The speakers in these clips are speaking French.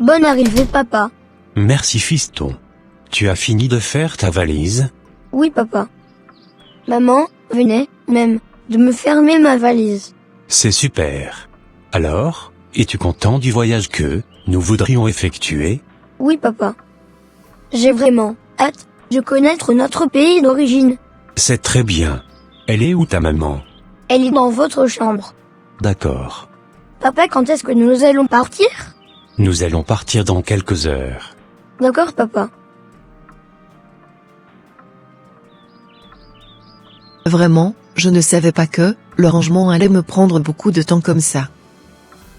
Bonne arrivée, papa. Merci fiston. Tu as fini de faire ta valise? Oui, papa. Maman venait même de me fermer ma valise. C'est super. Alors, es-tu content du voyage que nous voudrions effectuer? Oui, papa. J'ai vraiment hâte de connaître notre pays d'origine. C'est très bien. Elle est où ta maman? Elle est dans votre chambre. D'accord. Papa, quand est-ce que nous allons partir? Nous allons partir dans quelques heures. D'accord, papa. Vraiment, je ne savais pas que le rangement allait me prendre beaucoup de temps comme ça.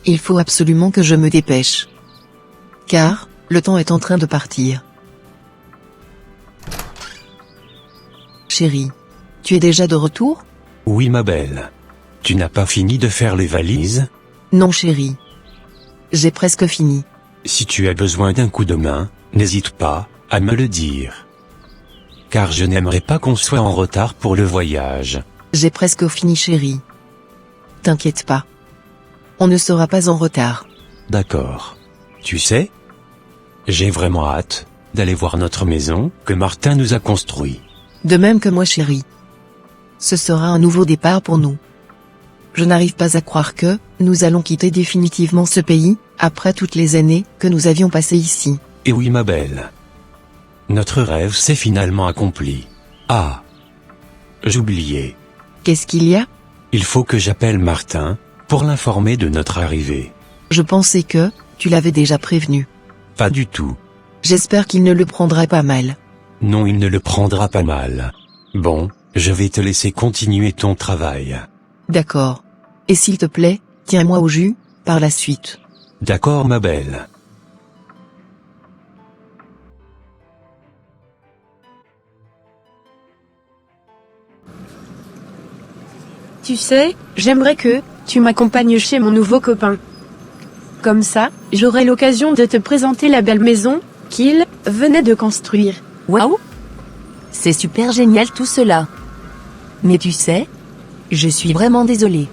Il faut absolument que je me dépêche. Car, le temps est en train de partir. Chérie, tu es déjà de retour? Oui, ma belle. Tu n'as pas fini de faire les valises? Non, chérie. J'ai presque fini. Si tu as besoin d'un coup de main, n'hésite pas à me le dire. Car je n'aimerais pas qu'on soit en retard pour le voyage. J'ai presque fini, chérie. T'inquiète pas. On ne sera pas en retard. D'accord. Tu sais, j'ai vraiment hâte d'aller voir notre maison que Martin nous a construite. De même que moi, chérie. Ce sera un nouveau départ pour nous. Je n'arrive pas à croire que nous allons quitter définitivement ce pays, après toutes les années que nous avions passées ici. Et oui, ma belle. Notre rêve s'est finalement accompli. Ah, j'oubliais. Qu'est-ce qu'il y a? Il faut que j'appelle Martin pour l'informer de notre arrivée. Je pensais que tu l'avais déjà prévenu. Pas du tout. J'espère qu'il ne le prendra pas mal. Non, il ne le prendra pas mal. Bon, je vais te laisser continuer ton travail. D'accord. Et s'il te plaît, tiens-moi au jus, par la suite. D'accord, ma belle. Tu sais, j'aimerais que tu m'accompagnes chez mon nouveau copain. Comme ça, j'aurai l'occasion de te présenter la belle maison qu'il venait de construire. Waouh! C'est super génial tout cela. Mais tu sais, je suis vraiment désolée.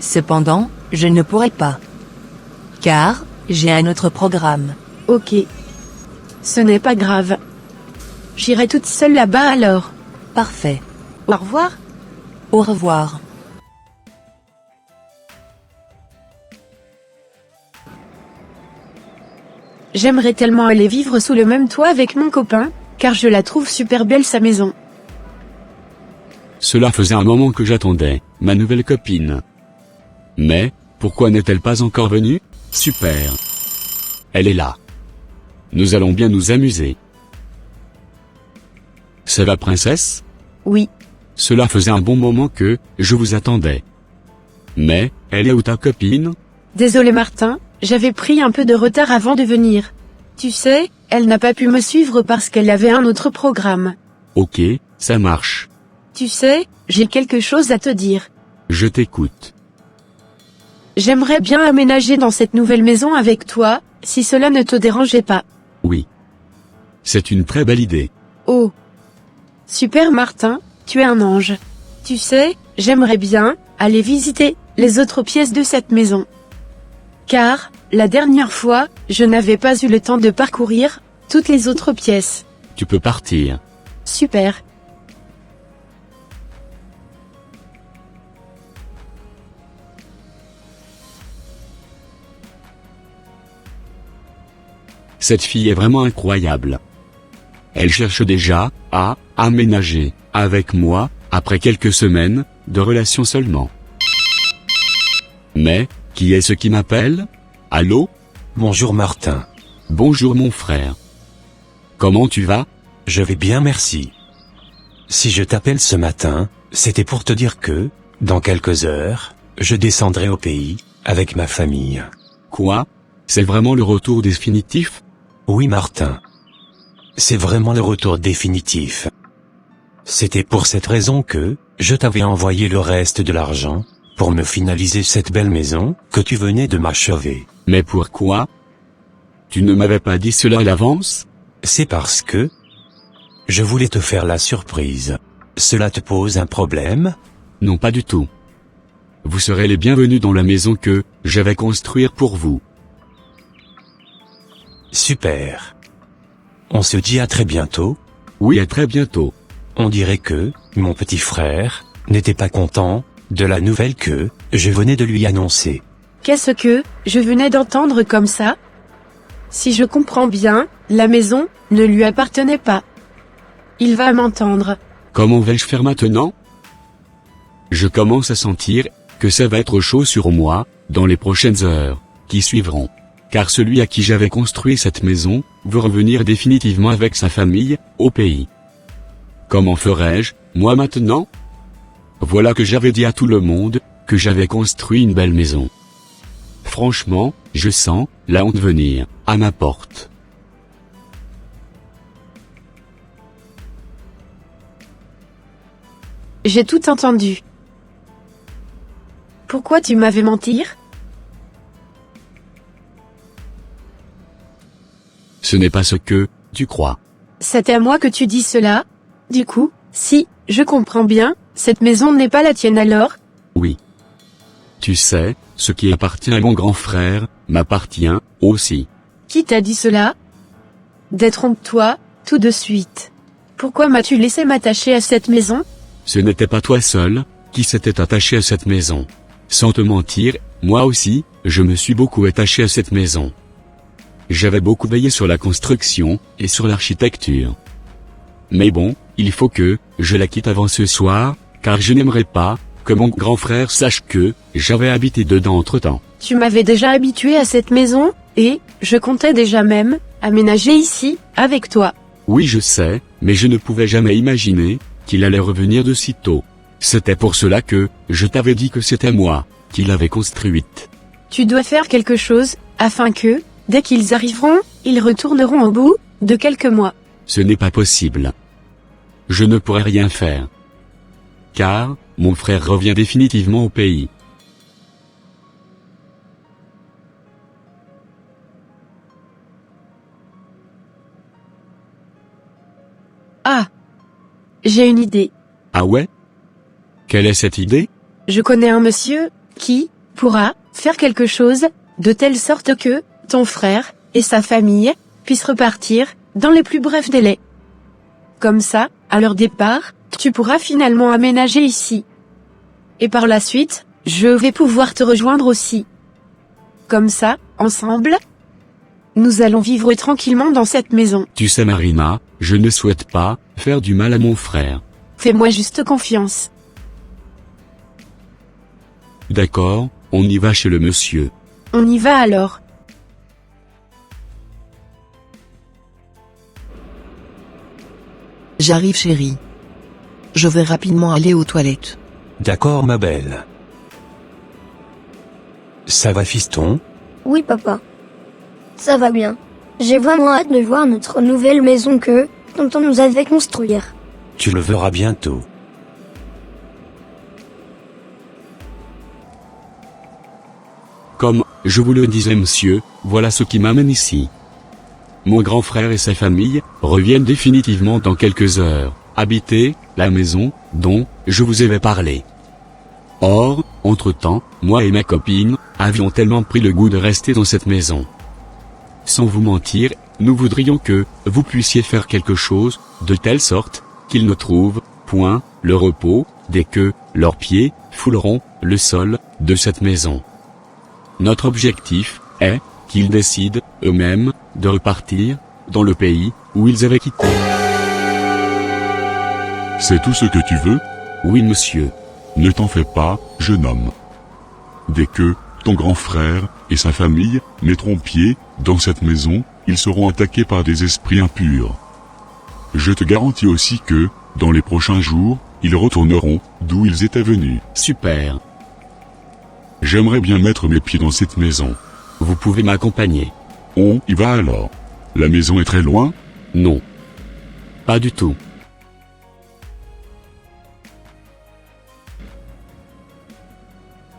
Cependant, je ne pourrai pas. Car, j'ai un autre programme. Ok. Ce n'est pas grave. J'irai toute seule là-bas alors. Parfait. Au revoir. Au revoir. J'aimerais tellement aller vivre sous le même toit avec mon copain, car je la trouve super belle sa maison. Cela faisait un moment que j'attendais, ma nouvelle copine. Mais, pourquoi n'est-elle pas encore venue? Super. Elle est là. Nous allons bien nous amuser. Ça va, princesse? Oui. Cela faisait un bon moment que je vous attendais. Mais, elle est où ta copine? Désolé Martin, j'avais pris un peu de retard avant de venir. Tu sais, elle n'a pas pu me suivre parce qu'elle avait un autre programme. Ok, ça marche. Tu sais, j'ai quelque chose à te dire. Je t'écoute. J'aimerais bien aménager dans cette nouvelle maison avec toi, si cela ne te dérangeait pas. Oui. C'est une très belle idée. Oh. Super Martin, tu es un ange. Tu sais, j'aimerais bien aller visiter les autres pièces de cette maison. Car, la dernière fois, je n'avais pas eu le temps de parcourir toutes les autres pièces. Tu peux partir. Super. Cette fille est vraiment incroyable. Elle cherche déjà à aménager avec moi, après quelques semaines de relations seulement. Mais, qui est-ce qui m'appelle? Allô? Bonjour Martin. Bonjour mon frère. Comment tu vas? Je vais bien, merci. Si je t'appelle ce matin, c'était pour te dire que, dans quelques heures, je descendrai au pays, avec ma famille. Quoi? C'est vraiment le retour définitif? Oui Martin. C'est vraiment le retour définitif. C'était pour cette raison que, je t'avais envoyé le reste de l'argent, pour me finaliser cette belle maison, que tu venais de m'achever. Mais pourquoi? Tu ne m'avais pas dit cela à l'avance? C'est parce que, je voulais te faire la surprise. Cela te pose un problème? Non, pas du tout. Vous serez les bienvenus dans la maison que je vais construire pour vous. Super. On se dit à très bientôt. Oui, à très bientôt. On dirait que, mon petit frère, n'était pas content de la nouvelle que je venais de lui annoncer. Qu'est-ce que je venais d'entendre comme ça? Si je comprends bien, la maison ne lui appartenait pas. Il va m'entendre. Comment vais-je faire maintenant? Je commence à sentir que ça va être chaud sur moi dans les prochaines heures qui suivront. Car celui à qui j'avais construit cette maison veut revenir définitivement avec sa famille au pays. Comment ferais-je, moi maintenant? Voilà que j'avais dit à tout le monde que j'avais construit une belle maison. Franchement, je sens la honte venir à ma porte. J'ai tout entendu. Pourquoi tu m'avais menti? Ce n'est pas ce que tu crois. C'est à moi que tu dis cela? Du coup, si je comprends bien, cette maison n'est pas la tienne alors? Oui. Tu sais, ce qui appartient à mon grand frère, m'appartient aussi. Qui t'a dit cela? Détrompe-toi, tout de suite. Pourquoi m'as-tu laissé m'attacher à cette maison? Ce n'était pas toi seul qui s'était attaché à cette maison. Sans te mentir, moi aussi, je me suis beaucoup attaché à cette maison. J'avais beaucoup veillé sur la construction et sur l'architecture. Mais bon, il faut que je la quitte avant ce soir, car je n'aimerais pas que mon grand frère sache que j'avais habité dedans entre-temps. Tu m'avais déjà habitué à cette maison, et je comptais déjà même aménager ici, avec toi. Oui, je sais, mais je ne pouvais jamais imaginer qu'il allait revenir de si tôt. C'était pour cela que je t'avais dit que c'était moi qui l'avais construite. Tu dois faire quelque chose, afin que, dès qu'ils arriveront, ils retourneront au bout de quelques mois. Ce n'est pas possible. Je ne pourrai rien faire. Car, mon frère revient définitivement au pays. Ah! J'ai une idée. Ah ouais? Quelle est cette idée? Je connais un monsieur qui pourra faire quelque chose de telle sorte que ton frère et sa famille puissent repartir dans les plus brefs délais. Comme ça, à leur départ, tu pourras finalement aménager ici. Et par la suite, je vais pouvoir te rejoindre aussi. Comme ça, ensemble, nous allons vivre tranquillement dans cette maison. Tu sais Marina, je ne souhaite pas faire du mal à mon frère. Fais-moi juste confiance. D'accord, on y va chez le monsieur. On y va alors. J'arrive chérie. Je vais rapidement aller aux toilettes. D'accord ma belle. Ça va fiston? Oui, papa. Ça va bien. J'ai vraiment hâte de voir notre nouvelle maison que tonton nous avait construire. Tu le verras bientôt. Comme je vous le disais monsieur, voilà ce qui m'amène ici. Mon grand frère et sa famille reviennent définitivement dans quelques heures, habiter la maison dont je vous avais parlé. Or, entre-temps, moi et ma copine avions tellement pris le goût de rester dans cette maison. Sans vous mentir, nous voudrions que vous puissiez faire quelque chose de telle sorte qu'ils ne trouvent point le repos dès que leurs pieds fouleront le sol de cette maison. Notre objectif est qu'ils décident eux-mêmes de repartir dans le pays où ils avaient quitté. C'est tout ce que tu veux? Oui, monsieur. Ne t'en fais pas, jeune homme. Dès que ton grand frère et sa famille mettront pied dans cette maison, ils seront attaqués par des esprits impurs. Je te garantis aussi que, dans les prochains jours, ils retourneront d'où ils étaient venus. Super. J'aimerais bien mettre mes pieds dans cette maison. Vous pouvez m'accompagner? On y va alors. La maison est très loin? Non. Pas du tout.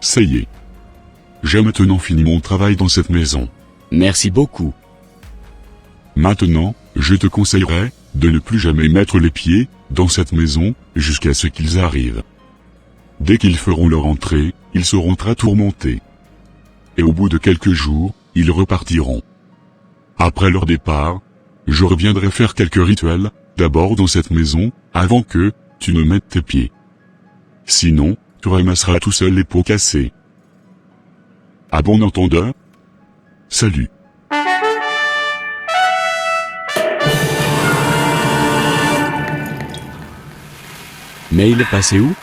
Ça y est. J'ai maintenant fini mon travail dans cette maison. Merci beaucoup. Maintenant, je te conseillerais de ne plus jamais mettre les pieds dans cette maison jusqu'à ce qu'ils arrivent. Dès qu'ils feront leur entrée, ils seront très tourmentés. Et au bout de quelques jours, ils repartiront. Après leur départ, je reviendrai faire quelques rituels, d'abord dans cette maison, avant que tu ne mettes tes pieds. Sinon, tu ramasseras tout seul les pots cassés. À bon entendeur. Salut. Mais il est passé où?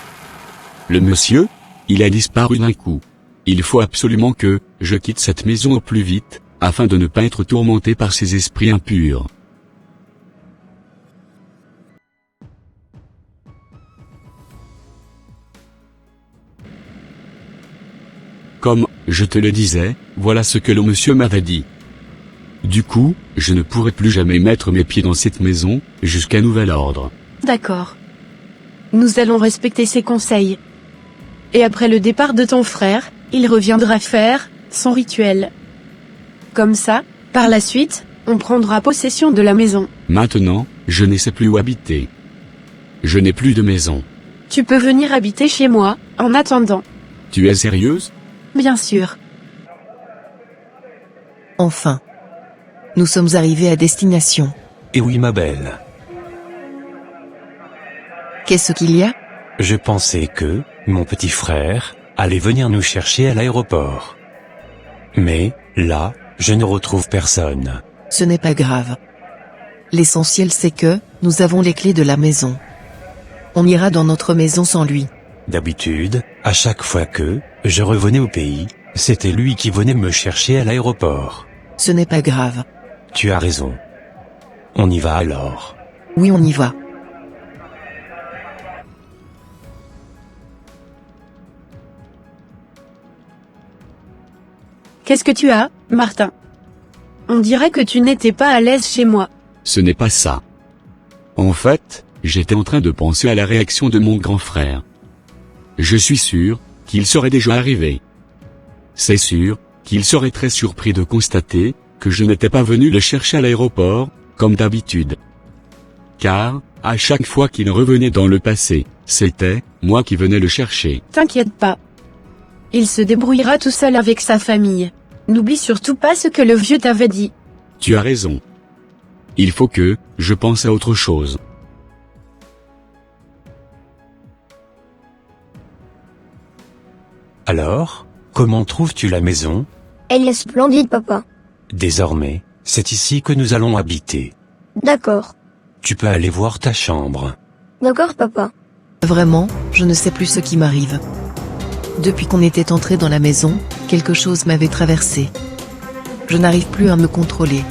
Le monsieur? Il a disparu d'un coup. Il faut absolument que je quitte cette maison au plus vite, afin de ne pas être tourmenté par ces esprits impurs. Comme je te le disais, voilà ce que le monsieur m'avait dit. Du coup, je ne pourrai plus jamais mettre mes pieds dans cette maison, jusqu'à nouvel ordre. D'accord. Nous allons respecter ses conseils. Et après le départ de ton frère, il reviendra faire son rituel. Comme ça, par la suite, on prendra possession de la maison. Maintenant, je ne sais plus où habiter. Je n'ai plus de maison. Tu peux venir habiter chez moi, en attendant. Tu es sérieuse? Bien sûr. Enfin. Nous sommes arrivés à destination. Et oui, ma belle. Qu'est-ce qu'il y a? Je pensais que, mon petit frère, allait venir nous chercher à l'aéroport. Mais, là, je ne retrouve personne. Ce n'est pas grave. L'essentiel c'est que, nous avons les clés de la maison. On ira dans notre maison sans lui. D'habitude, à chaque fois que je revenais au pays, c'était lui qui venait me chercher à l'aéroport. Ce n'est pas grave. Tu as raison. On y va alors. Oui, on y va. Qu'est-ce que tu as, Martin? On dirait que tu n'étais pas à l'aise chez moi. Ce n'est pas ça. En fait, j'étais en train de penser à la réaction de mon grand frère. Je suis sûr qu'il serait déjà arrivé. C'est sûr qu'il serait très surpris de constater que je n'étais pas venu le chercher à l'aéroport, comme d'habitude. Car, à chaque fois qu'il revenait dans le passé, c'était moi qui venais le chercher. T'inquiète pas. Il se débrouillera tout seul avec sa famille. N'oublie surtout pas ce que le vieux t'avait dit. Tu as raison. Il faut que je pense à autre chose. Alors, comment trouves-tu la maison? Elle est splendide, papa. Désormais, c'est ici que nous allons habiter. D'accord. Tu peux aller voir ta chambre. D'accord, papa. Vraiment, je ne sais plus ce qui m'arrive. Depuis qu'on était entré dans la maison, quelque chose m'avait traversé. Je n'arrive plus à me contrôler.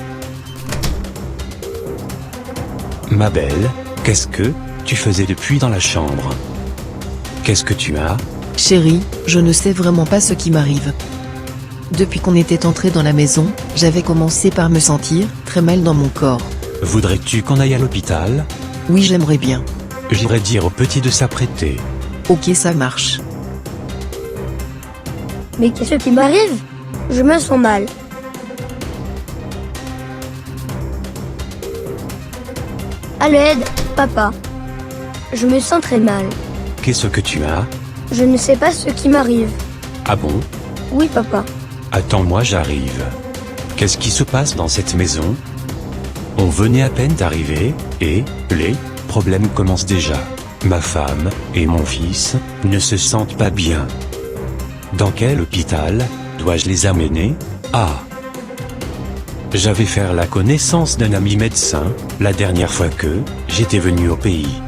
Ma belle, qu'est-ce que tu faisais depuis dans la chambre? Qu'est-ce que tu as? Chérie, je ne sais vraiment pas ce qui m'arrive. Depuis qu'on était entré dans la maison, j'avais commencé par me sentir très mal dans mon corps. Voudrais-tu qu'on aille à l'hôpital? Oui, j'aimerais bien. J'irai dire au petit de s'apprêter. Ok, ça marche. Mais qu'est-ce qui m'arrive? Je me sens mal. À l'aide, papa. Je me sens très mal. Qu'est-ce que tu as? Je ne sais pas ce qui m'arrive. Ah bon? Oui, papa. Attends-moi, j'arrive. Qu'est-ce qui se passe dans cette maison? On venait à peine d'arriver, et les problèmes commencent déjà. Ma femme et mon fils ne se sentent pas bien. Dans quel hôpital dois-je les amener? Ah! J'avais fait la connaissance d'un ami médecin la dernière fois que j'étais venu au pays.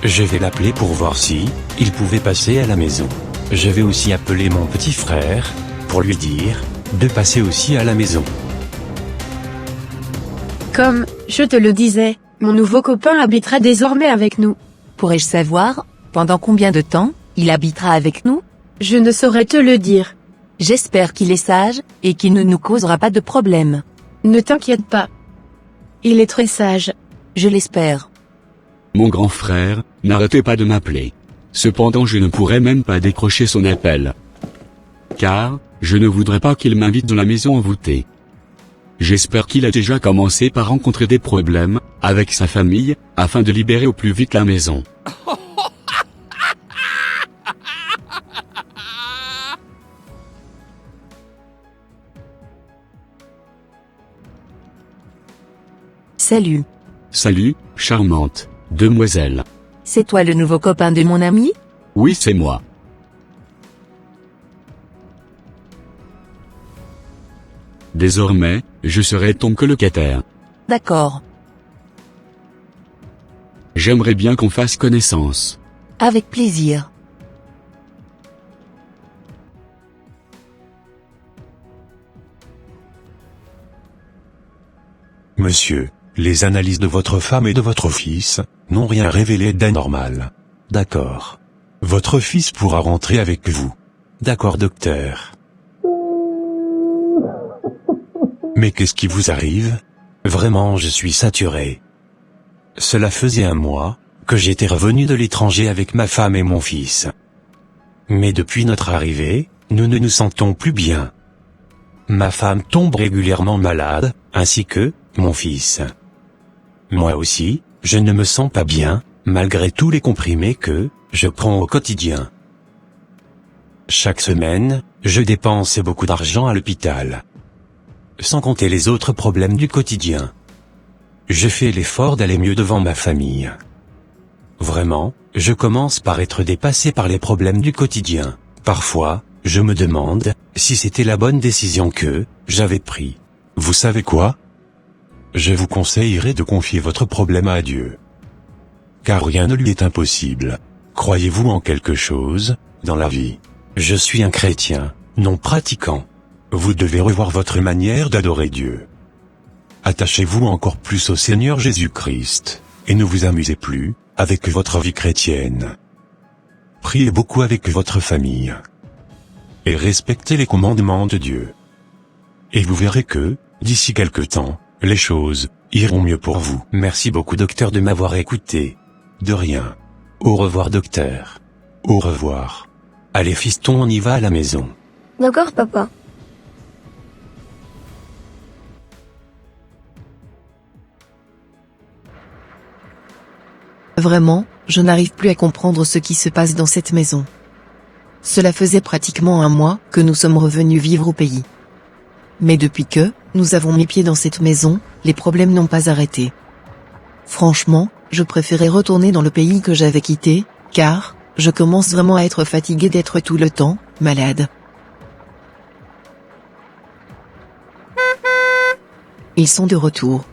Je vais l'appeler pour voir si il pouvait passer à la maison. Je vais aussi appeler mon petit frère pour lui dire de passer aussi à la maison. Comme je te le disais, mon nouveau copain habitera désormais avec nous. Pourrais-je savoir, pendant combien de temps, il habitera avec nous? Je ne saurais te le dire. J'espère qu'il est sage, et qu'il ne nous causera pas de problème. Ne t'inquiète pas. Il est très sage. Je l'espère. Mon grand frère n'arrêtait pas de m'appeler. Cependant, je ne pourrais même pas décrocher son appel. Car, je ne voudrais pas qu'il m'invite dans la maison envoûtée. J'espère qu'il a déjà commencé par rencontrer des problèmes avec sa famille, afin de libérer au plus vite la maison. Salut. Salut, charmante demoiselle. C'est toi le nouveau copain de mon ami? Oui, c'est moi. Désormais, je serai ton colocataire. D'accord. J'aimerais bien qu'on fasse connaissance. Avec plaisir. Monsieur, les analyses de votre femme et de votre fils n'ont rien révélé d'anormal. D'accord. Votre fils pourra rentrer avec vous. D'accord, docteur. Mais qu'est-ce qui vous arrive? Vraiment, je suis saturé. Cela faisait un mois que j'étais revenu de l'étranger avec ma femme et mon fils. Mais depuis notre arrivée, nous ne nous sentons plus bien. Ma femme tombe régulièrement malade, ainsi que mon fils. Moi aussi, je ne me sens pas bien, malgré tous les comprimés que je prends au quotidien. Chaque semaine, je dépense beaucoup d'argent à l'hôpital. Sans compter les autres problèmes du quotidien. Je fais l'effort d'aller mieux devant ma famille. Vraiment, je commence par être dépassé par les problèmes du quotidien. Parfois, je me demande si c'était la bonne décision que j'avais prise. Vous savez quoi? Je vous conseillerais de confier votre problème à Dieu. Car rien ne lui est impossible. Croyez-vous en quelque chose dans la vie? Je suis un chrétien, non pratiquant. Vous devez revoir votre manière d'adorer Dieu. Attachez-vous encore plus au Seigneur Jésus-Christ, et ne vous amusez plus avec votre vie chrétienne. Priez beaucoup avec votre famille. Et respectez les commandements de Dieu. Et vous verrez que, d'ici quelque temps, les choses iront mieux pour vous. Merci beaucoup docteur de m'avoir écouté. De rien. Au revoir docteur. Au revoir. Allez fiston, on y va à la maison. D'accord, papa. Vraiment, je n'arrive plus à comprendre ce qui se passe dans cette maison. Cela faisait pratiquement un mois que nous sommes revenus vivre au pays. Mais depuis que nous avons mis pied dans cette maison, les problèmes n'ont pas arrêté. Franchement, je préférais retourner dans le pays que j'avais quitté, car je commence vraiment à être fatigué d'être tout le temps malade. Ils sont de retour.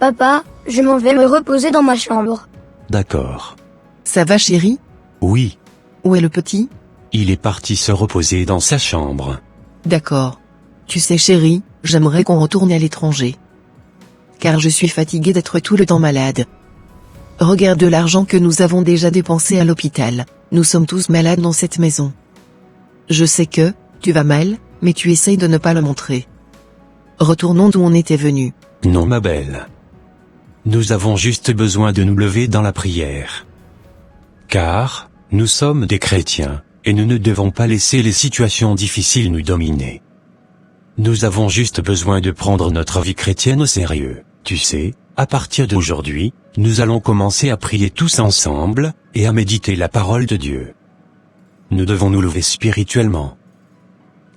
Papa, je m'en vais me reposer dans ma chambre. D'accord. Ça va chérie? Oui, Où est le petit? il est parti se reposer dans sa chambre. D'accord. Tu sais chérie, j'aimerais qu'on retourne à l'étranger. Car je suis fatigué d'être tout le temps malade. Regarde l'argent que nous avons déjà dépensé à l'hôpital. Nous sommes tous malades dans cette maison. Je sais que tu vas mal, mais tu essayes de ne pas le montrer. Retournons d'où on était venu. Non ma belle. Nous avons juste besoin de nous lever dans la prière. Car, nous sommes des chrétiens, et nous ne devons pas laisser les situations difficiles nous dominer. Nous avons juste besoin de prendre notre vie chrétienne au sérieux. Tu sais, à partir d'aujourd'hui, nous allons commencer à prier tous ensemble, et à méditer la parole de Dieu. Nous devons nous lever spirituellement.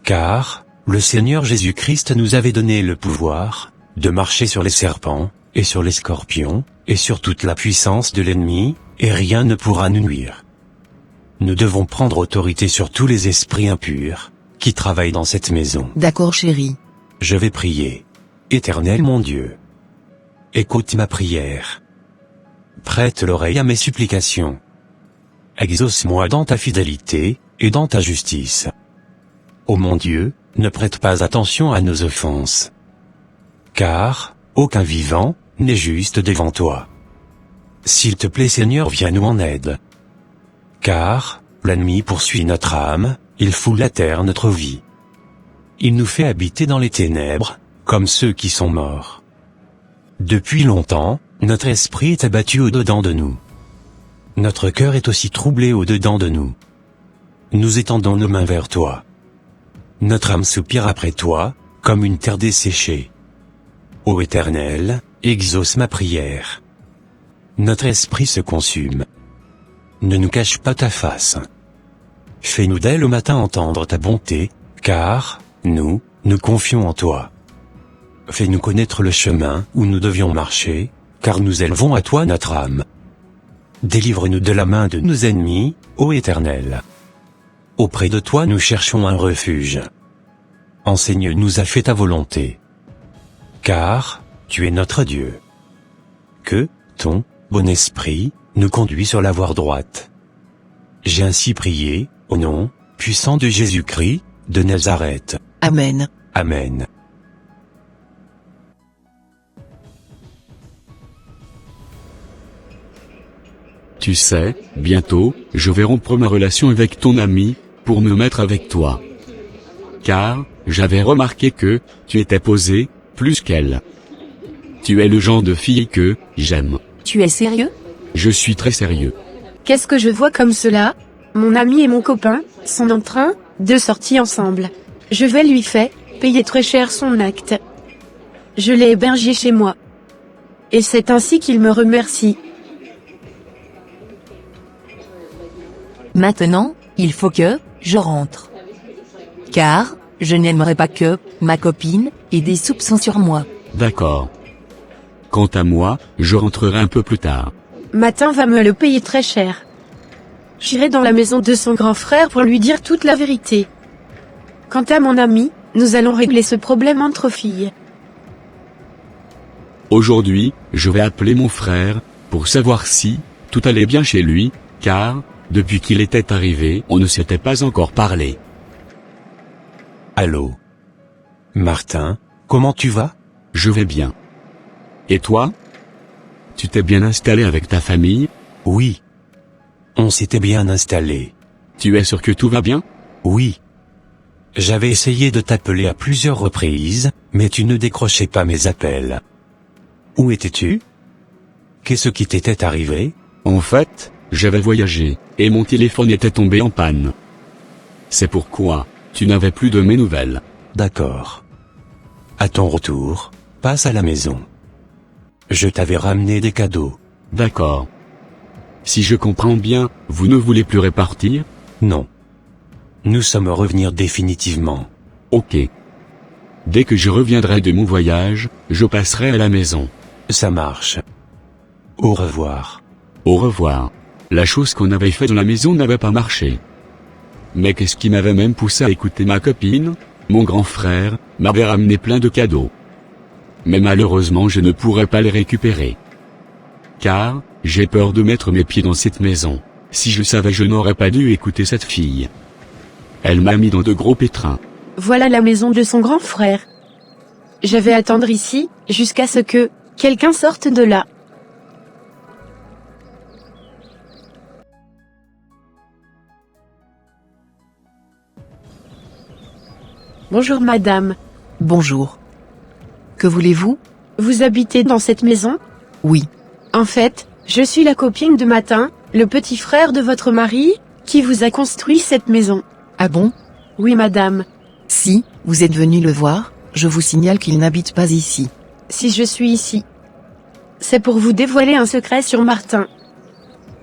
Car, le Seigneur Jésus-Christ nous avait donné le pouvoir de marcher sur les serpents, et sur les scorpions, et sur toute la puissance de l'ennemi, et rien ne pourra nous nuire. Nous devons prendre autorité sur tous les esprits impurs qui travaillent dans cette maison. D'accord chérie. Je vais prier. Éternel mon Dieu, écoute ma prière. Prête l'oreille à mes supplications. Exauce-moi dans ta fidélité, et dans ta justice. Ô mon Dieu, ne prête pas attention à nos offenses. Car, aucun vivant n'est juste devant toi. S'il te plaît Seigneur, viens nous en aide. Car, l'ennemi poursuit notre âme, il foule à terre notre vie. Il nous fait habiter dans les ténèbres, comme ceux qui sont morts. Depuis longtemps, notre esprit est abattu au-dedans de nous. Notre cœur est aussi troublé au-dedans de nous. Nous étendons nos mains vers toi. Notre âme soupire après toi, comme une terre desséchée. Ô Éternel, exauce ma prière. Notre esprit se consume. Ne nous cache pas ta face. Fais-nous dès le matin entendre ta bonté, car, nous confions en toi. Fais-nous connaître le chemin où nous devions marcher, car nous élevons à toi notre âme. Délivre-nous de la main de nos ennemis, ô Éternel. Auprès de toi nous cherchons un refuge. Enseigne-nous à faire ta volonté. Car, tu es notre Dieu. Que, ton bon esprit, nous conduit sur la voie droite. J'ai ainsi prié, au nom puissant de Jésus-Christ, de Nazareth. Amen. Amen. Tu sais, bientôt, je vais rompre ma relation avec ton ami, pour me mettre avec toi. Car, j'avais remarqué que, tu étais posé, plus qu'elle. Tu es le genre de fille que, j'aime. Tu es sérieux? Je suis très sérieux. Qu'est-ce que je vois comme cela? Mon ami et mon copain sont en train de sortir ensemble. Je vais lui faire payer très cher son acte. Je l'ai hébergé chez moi. Et c'est ainsi qu'il me remercie. Maintenant, il faut que je rentre. Car, je n'aimerais pas que ma copine ait des soupçons sur moi. D'accord. Quant à moi, je rentrerai un peu plus tard. Matin va me le payer très cher. J'irai dans la maison de son grand frère pour lui dire toute la vérité. Quant à mon ami, nous allons régler ce problème entre filles. Aujourd'hui, je vais appeler mon frère, pour savoir si tout allait bien chez lui, car, depuis qu'il était arrivé, on ne s'était pas encore parlé. Allô? Martin, comment tu vas? Je vais bien. Et toi? Tu t'es bien installé avec ta famille? Oui. On s'était bien installé. Tu es sûr que tout va bien? Oui. J'avais essayé de t'appeler à plusieurs reprises, mais tu ne décrochais pas mes appels. Où étais-tu? Qu'est-ce qui t'était arrivé? En fait, j'avais voyagé, et mon téléphone était tombé en panne. C'est pourquoi, tu n'avais plus de mes nouvelles. D'accord. À ton retour, passe à la maison. Je t'avais ramené des cadeaux. D'accord. Si je comprends bien, vous ne voulez plus répartir? Non. Nous sommes revenus définitivement. Ok. Dès que je reviendrai de mon voyage, je passerai à la maison. Ça marche. Au revoir. Au revoir. La chose qu'on avait faite dans la maison n'avait pas marché. Mais qu'est-ce qui m'avait même poussé à écouter ma copine? Mon grand frère m'avait ramené plein de cadeaux. Mais malheureusement je ne pourrais pas les récupérer. Car, j'ai peur de mettre mes pieds dans cette maison. Si je savais, je n'aurais pas dû écouter cette fille. Elle m'a mis dans de gros pétrins. Voilà la maison de son grand frère. Je vais attendre ici, jusqu'à ce que quelqu'un sorte de là. Bonjour madame. Bonjour. Que voulez-vous? Vous habitez dans cette maison? Oui. En fait, je suis la copine de Martin, le petit frère de votre mari, qui vous a construit cette maison. Ah bon? Oui madame. Si, vous êtes venu le voir, je vous signale qu'il n'habite pas ici. Si je suis ici, c'est pour vous dévoiler un secret sur Martin.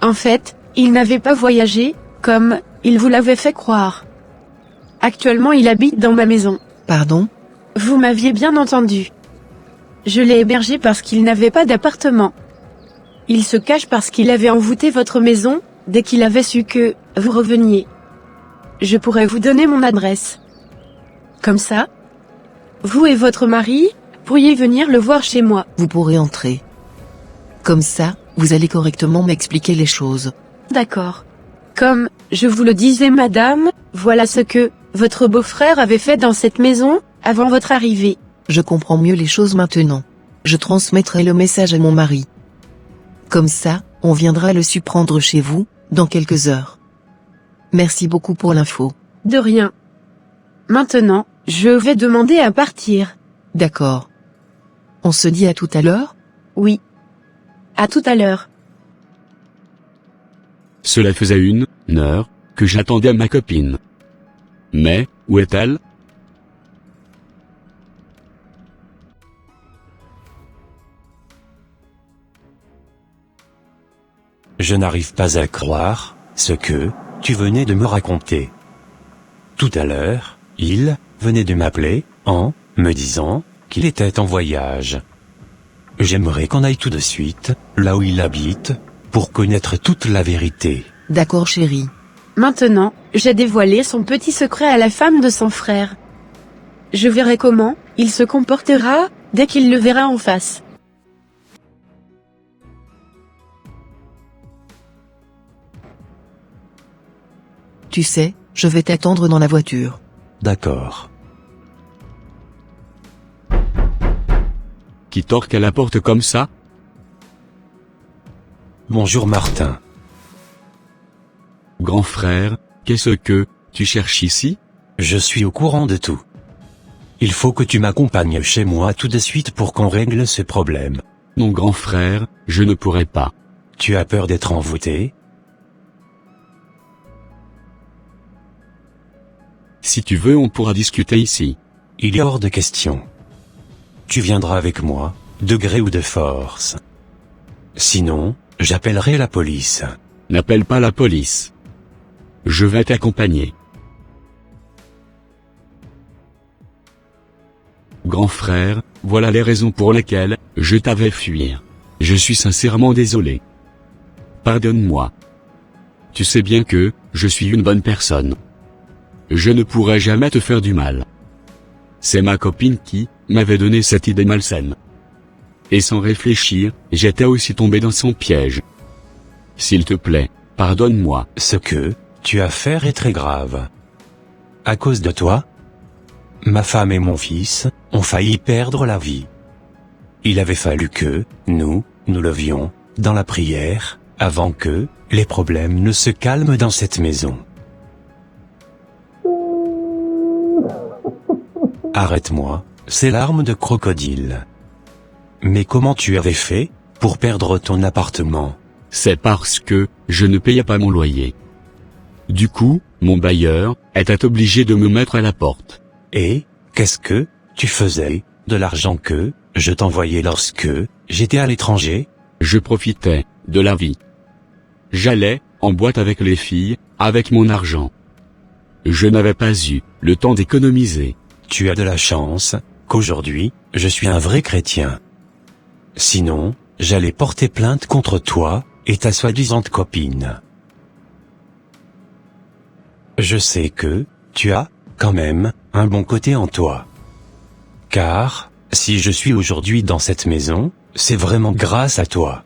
En fait, il n'avait pas voyagé, comme il vous l'avait fait croire. Actuellement il habite dans ma maison. Pardon? Vous m'aviez bien entendu. Je l'ai hébergé parce qu'il n'avait pas d'appartement. Il se cache parce qu'il avait envoûté votre maison, dès qu'il avait su que vous reveniez. Je pourrais vous donner mon adresse. Comme ça, vous et votre mari pourriez venir le voir chez moi. Vous pourrez entrer. Comme ça, vous allez correctement m'expliquer les choses. D'accord. Comme je vous le disais madame, voilà ce que votre beau-frère avait fait dans cette maison avant votre arrivée. Je comprends mieux les choses maintenant. Je transmettrai le message à mon mari. Comme ça, on viendra le surprendre chez vous, dans quelques heures. Merci beaucoup pour l'info. De rien. Maintenant, je vais demander à partir. D'accord. On se dit à tout à l'heure? Oui. À tout à l'heure. Cela faisait une heure que j'attendais ma copine. Mais, où est-elle? Je n'arrive pas à croire ce que tu venais de me raconter. Tout à l'heure, il venait de m'appeler en me disant qu'il était en voyage. j'aimerais qu'on aille tout de suite, là où il habite, pour connaître toute la vérité. D'accord chérie. Maintenant, j'ai dévoilé son petit secret à la femme de son frère. Je verrai comment il se comportera dès qu'il le verra en face. Tu sais, je vais t'attendre dans la voiture. D'accord. Qui torque à la porte comme ça? Bonjour Martin. Grand frère, qu'est-ce que tu cherches ici? Je suis au courant de tout. Il faut que tu m'accompagnes chez moi tout de suite pour qu'on règle ce problème. Non grand frère, je ne pourrai pas. Tu as peur d'être envoûté? Si tu veux on pourra discuter ici. Il est hors de question. Tu viendras avec moi, de gré ou de force. Sinon, j'appellerai la police. N'appelle pas la police. Je vais t'accompagner. Grand frère, voilà les raisons pour lesquelles je t'avais fuir. Je suis sincèrement désolé. Pardonne-moi. Tu sais bien que je suis une bonne personne. Je ne pourrai jamais te faire du mal. C'est ma copine qui m'avait donné cette idée malsaine. Et sans réfléchir, j'étais aussi tombé dans son piège. S'il te plaît, pardonne-moi. Ce que tu as fait est très grave. À cause de toi, ma femme et mon fils ont failli perdre la vie. Il avait fallu que nous levions dans la prière avant que les problèmes ne se calment dans cette maison. Arrête-moi, ces larmes de crocodile. Mais comment tu avais fait pour perdre ton appartement? C'est parce que je ne payais pas mon loyer. Du coup, mon bailleur était obligé de me mettre à la porte. Et qu'est-ce que tu faisais de l'argent que je t'envoyais lorsque j'étais à l'étranger? Je profitais de la vie. J'allais en boîte avec les filles, avec mon argent. Je n'avais pas eu le temps d'économiser. Tu as de la chance qu'aujourd'hui, je suis un vrai chrétien. Sinon, j'allais porter plainte contre toi et ta soi-disant copine. Je sais que tu as, quand même, un bon côté en toi. Car, si je suis aujourd'hui dans cette maison, c'est vraiment grâce à toi.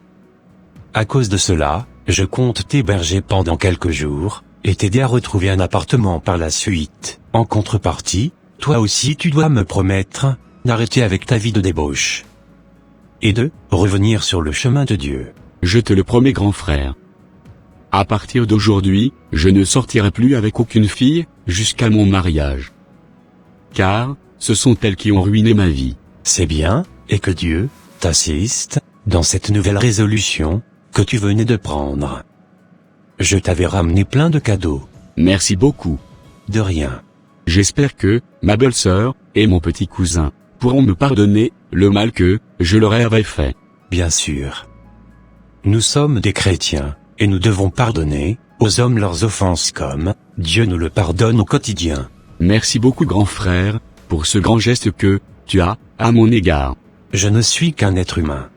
À cause de cela, je compte t'héberger pendant quelques jours, et t'aider à retrouver un appartement par la suite. En contrepartie, toi aussi tu dois me promettre d'arrêter avec ta vie de débauche. Et de revenir sur le chemin de Dieu. Je te le promets grand frère. À partir d'aujourd'hui, je ne sortirai plus avec aucune fille, jusqu'à mon mariage. Car, ce sont elles qui ont ruiné ma vie. C'est bien, et que Dieu t'assiste dans cette nouvelle résolution que tu venais de prendre. Je t'avais ramené plein de cadeaux. Merci beaucoup. De rien. J'espère que ma belle-sœur et mon petit cousin pourront me pardonner le mal que je leur avais fait. Bien sûr. Nous sommes des chrétiens, et nous devons pardonner aux hommes leurs offenses comme Dieu nous le pardonne au quotidien. Merci beaucoup grand frère, pour ce grand geste que tu as à mon égard. Je ne suis qu'un être humain.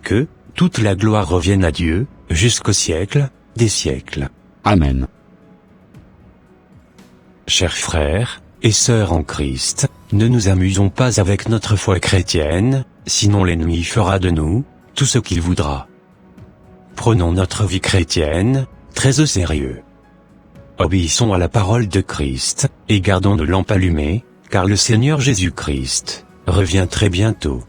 Que toute la gloire revienne à Dieu, jusqu'au siècle des siècles. Amen. Chers frères et sœurs en Christ, ne nous amusons pas avec notre foi chrétienne, sinon l'ennemi fera de nous tout ce qu'il voudra. Prenons notre vie chrétienne très au sérieux. Obéissons à la parole de Christ, et gardons nos lampes allumées, car le Seigneur Jésus-Christ revient très bientôt.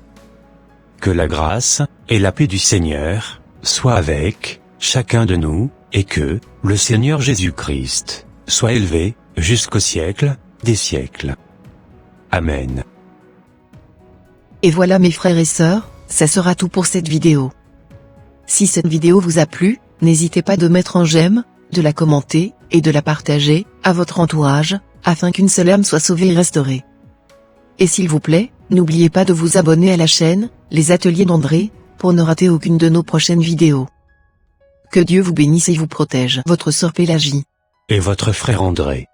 Que la grâce et la paix du Seigneur soient avec chacun de nous, et que le Seigneur Jésus-Christ soit élevé jusqu'au siècle des siècles. Amen. Et voilà mes frères et sœurs, ça sera tout pour cette vidéo. Si cette vidéo vous a plu, n'hésitez pas de mettre un j'aime, de la commenter, et de la partager à votre entourage, afin qu'une seule âme soit sauvée et restaurée. Et s'il vous plaît, n'oubliez pas de vous abonner à la chaîne, Les Ateliers d'André, pour ne rater aucune de nos prochaines vidéos. Que Dieu vous bénisse et vous protège. Votre sœur Pélagie. Et votre frère André.